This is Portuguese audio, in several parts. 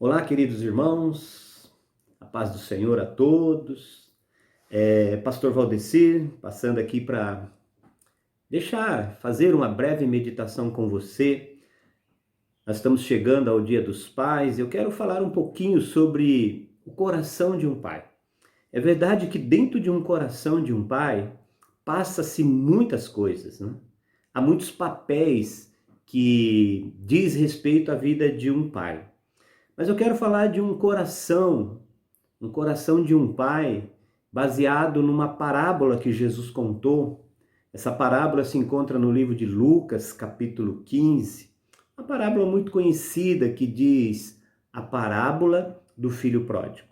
Olá, queridos irmãos, a paz do Senhor a todos. Pastor Valdecir, passando aqui para fazer uma breve meditação com você. Nós estamos chegando ao Dia dos Pais. Eu quero falar um pouquinho sobre o coração de um pai. É verdade que dentro de um coração de um pai passa-se muitas coisas, né? Há muitos papéis que diz respeito à vida de um pai. Mas eu quero falar de um coração de um pai, baseado numa parábola que Jesus contou. Essa parábola se encontra no livro de Lucas, capítulo 15. Uma parábola muito conhecida que diz a parábola do filho pródigo.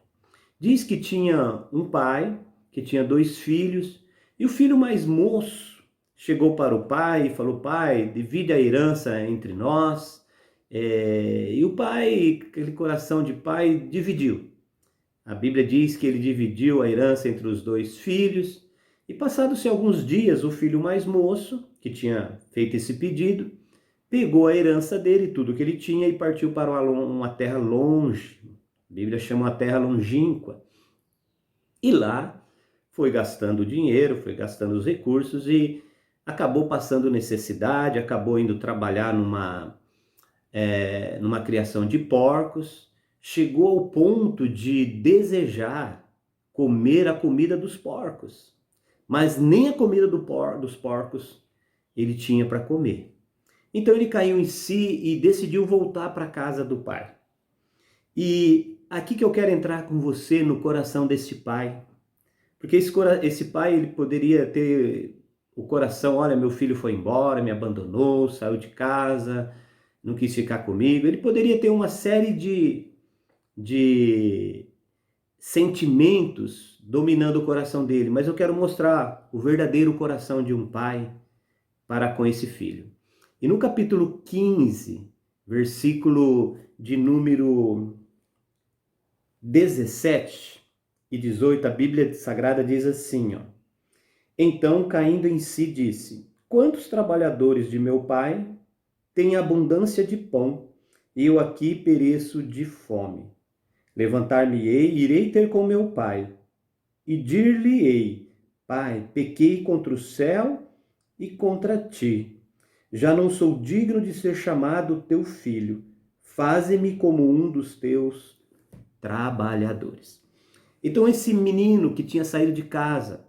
Diz que tinha um pai, que tinha 2 filhos, e o filho mais moço chegou para o pai e falou: pai, divide a herança entre nós. E o pai, aquele coração de pai, dividiu. A Bíblia diz que ele dividiu a herança entre os 2 filhos, e passados-se alguns dias, o filho mais moço, que tinha feito esse pedido, pegou a herança dele, tudo que ele tinha, e partiu para uma terra longe. A Bíblia chama uma terra longínqua. E lá foi gastando dinheiro, foi gastando os recursos e acabou passando necessidade, acabou indo trabalhar numa criação de porcos. Chegou ao ponto de desejar comer a comida dos porcos, mas nem a comida dos porcos ele tinha para comer. Então ele caiu em si e decidiu voltar para a casa do pai. E aqui que eu quero entrar com você no coração desse pai, porque esse pai ele poderia ter o coração: olha, meu filho foi embora, me abandonou, saiu de casa, não quis ficar comigo. Ele poderia ter uma série de sentimentos dominando o coração dele, mas eu quero mostrar o verdadeiro coração de um pai para com esse filho. E no capítulo 15, versículo de número 17 e 18, a Bíblia Sagrada diz assim, ó: então, caindo em si, disse: quantos trabalhadores de meu pai têm abundância de pão, e eu aqui pereço de fome. Levantar-me-ei, irei ter com meu pai, e dir-lhe-ei: pai, pequei contra o céu e contra ti. Já não sou digno de ser chamado teu filho. Faze-me como um dos teus trabalhadores. Então esse menino que tinha saído de casa,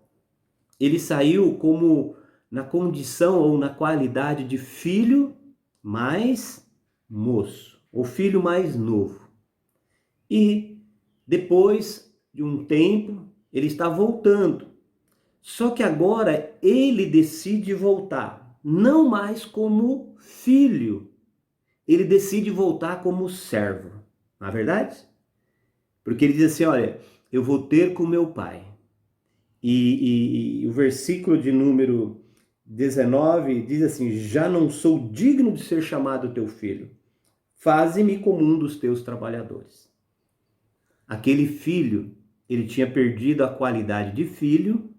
ele saiu como na condição ou na qualidade de filho mais moço, ou filho mais novo. E depois de um tempo, ele está voltando. Só que agora ele decide voltar, não mais como filho, ele decide voltar como servo. Não é verdade? Porque ele diz assim: olha, eu vou ter com meu pai. E o versículo de número 19 diz assim: já não sou digno de ser chamado teu filho. Faze-me como um dos teus trabalhadores. Aquele filho, ele tinha perdido a qualidade de filho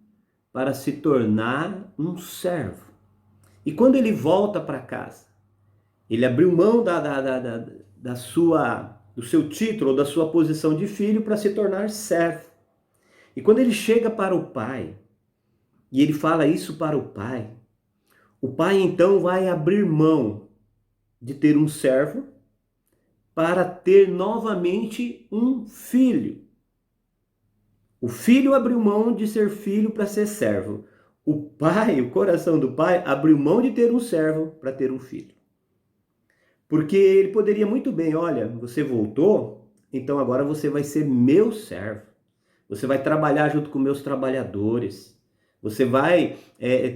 para se tornar um servo. E quando ele volta para casa, ele abriu mão do seu título ou da sua posição de filho para se tornar servo. E quando ele chega para o pai, e ele fala isso para o pai então vai abrir mão de ter um servo para ter novamente um filho. O filho abriu mão de ser filho para ser servo. O pai, o coração do pai, abriu mão de ter um servo para ter um filho. Porque ele poderia muito bem: olha, você voltou, então agora você vai ser meu servo. Você vai trabalhar junto com meus trabalhadores. Você vai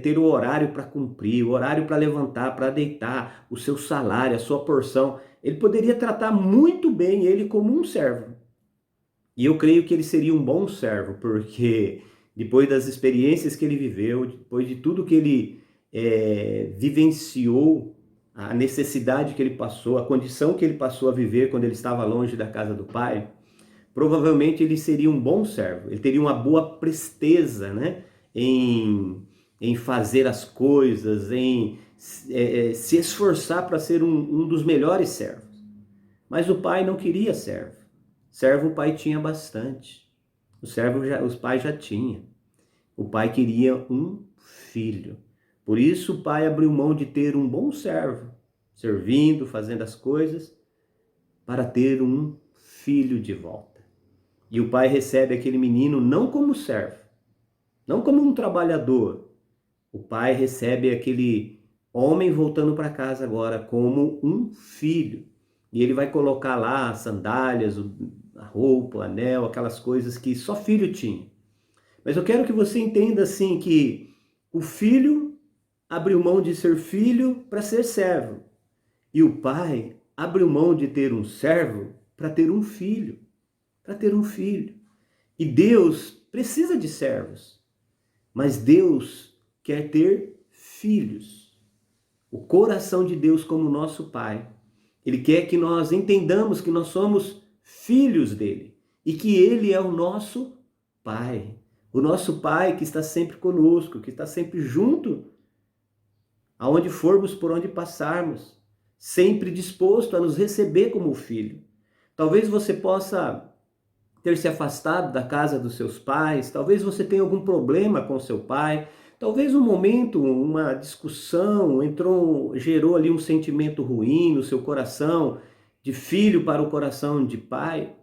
ter o horário para cumprir, o horário para levantar, para deitar, o seu salário, a sua porção. Ele poderia tratar muito bem ele como um servo. E eu creio que ele seria um bom servo, porque depois das experiências que ele viveu, depois de tudo que ele vivenciou, a necessidade que ele passou, a condição que ele passou a viver quando ele estava longe da casa do pai, provavelmente ele seria um bom servo. Ele teria uma boa presteza, né, em fazer as coisas, em se esforçar para ser um dos melhores servos. Mas o pai não queria servo. Servo o pai tinha bastante. Os pais já tinham. O pai queria um filho. Por isso o pai abriu mão de ter um bom servo, servindo, fazendo as coisas, para ter um filho de volta. E o pai recebe aquele menino não como servo, não como um trabalhador. O pai recebe aquele homem voltando para casa agora como um filho. E ele vai colocar lá as sandálias, a roupa, o anel, aquelas coisas que só filho tinha. Mas eu quero que você entenda assim que o filho abriu mão de ser filho para ser servo. E o pai abriu mão de ter um servo para ter um filho. Para ter um filho. E Deus precisa de servos. Mas Deus quer ter filhos. O coração de Deus como nosso pai. Ele quer que nós entendamos que nós somos filhos dele. E que ele é o nosso pai. O nosso pai que está sempre conosco, que está sempre junto, aonde formos, por onde passarmos, sempre disposto a nos receber como filho. Talvez você possa ter se afastado da casa dos seus pais, talvez você tenha algum problema com seu pai, talvez um momento, uma discussão, gerou ali um sentimento ruim no seu coração, de filho para o coração de pai.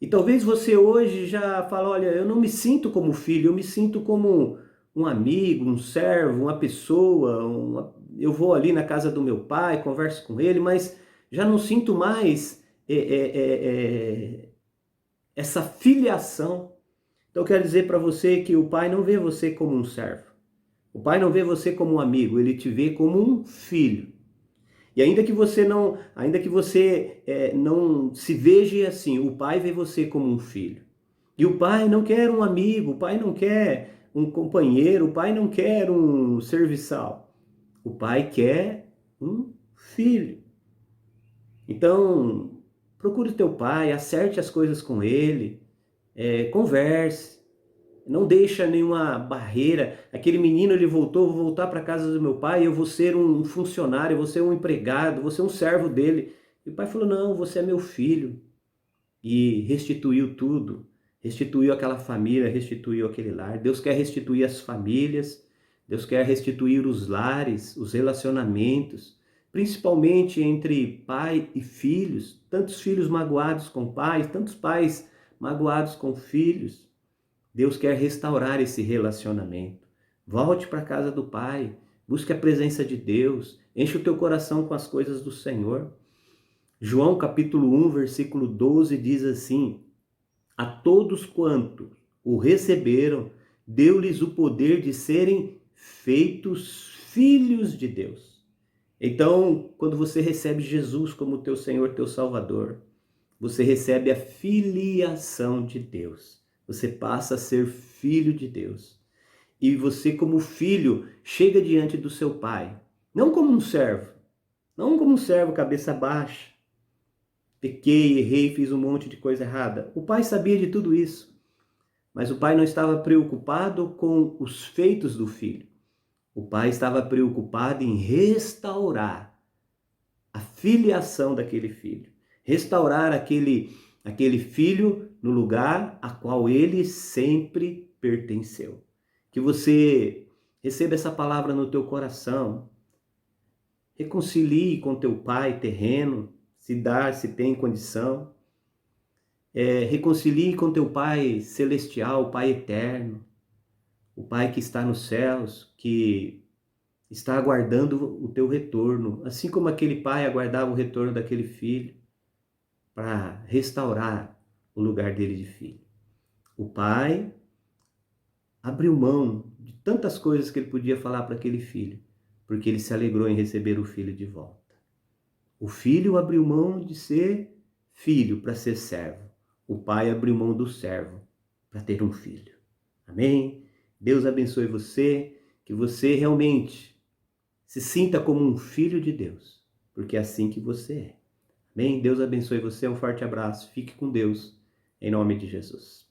E talvez você hoje já fale, olha, eu não me sinto como filho, eu me sinto como um amigo, um servo, uma pessoa, eu vou ali na casa do meu pai, converso com ele, mas já não sinto mais essa filiação. Então eu quero dizer para você que o pai não vê você como um servo. O pai não vê você como um amigo, ele te vê como um filho. E ainda que você não se veja assim, o pai vê você como um filho. E o pai não quer um amigo, o pai não quer um companheiro, o pai não quer um serviçal. O pai quer um filho. Então, procure o teu pai, acerte as coisas com ele, converse. Não deixa nenhuma barreira. Aquele menino, ele voltou, vou voltar para a casa do meu pai, eu vou ser um funcionário, eu vou ser um empregado, vou ser um servo dele. E o pai falou, não, você é meu filho. E restituiu tudo. Restituiu aquela família, restituiu aquele lar. Deus quer restituir as famílias, Deus quer restituir os lares, os relacionamentos, principalmente entre pai e filhos. Tantos filhos magoados com pais, tantos pais magoados com filhos. Deus quer restaurar esse relacionamento. Volte para a casa do Pai, busque a presença de Deus, enche o teu coração com as coisas do Senhor. João capítulo 1, versículo 12 diz assim, a todos quantos o receberam, deu-lhes o poder de serem feitos filhos de Deus. Então, quando você recebe Jesus como teu Senhor, teu Salvador, você recebe a filiação de Deus. Você passa a ser filho de Deus. E você, como filho, chega diante do seu pai. Não como um servo. Não como um servo cabeça baixa. Pequei, errei, fiz um monte de coisa errada. O pai sabia de tudo isso. Mas o pai não estava preocupado com os feitos do filho. O pai estava preocupado em restaurar a filiação daquele filho. Restaurar aquele filho no lugar a qual ele sempre pertenceu. Que você receba essa palavra no teu coração. Reconcilie com teu pai terreno, se tem condição. Reconcilie com teu pai celestial, o pai eterno. O pai que está nos céus, que está aguardando o teu retorno. Assim como aquele pai aguardava o retorno daquele filho para restaurar o lugar dele de filho. O pai abriu mão de tantas coisas que ele podia falar para aquele filho, porque ele se alegrou em receber o filho de volta. O filho abriu mão de ser filho para ser servo. O pai abriu mão do servo para ter um filho. Amém? Deus abençoe você, que você realmente se sinta como um filho de Deus, porque é assim que você é. Amém? Deus abençoe você, um forte abraço, fique com Deus, em nome de Jesus.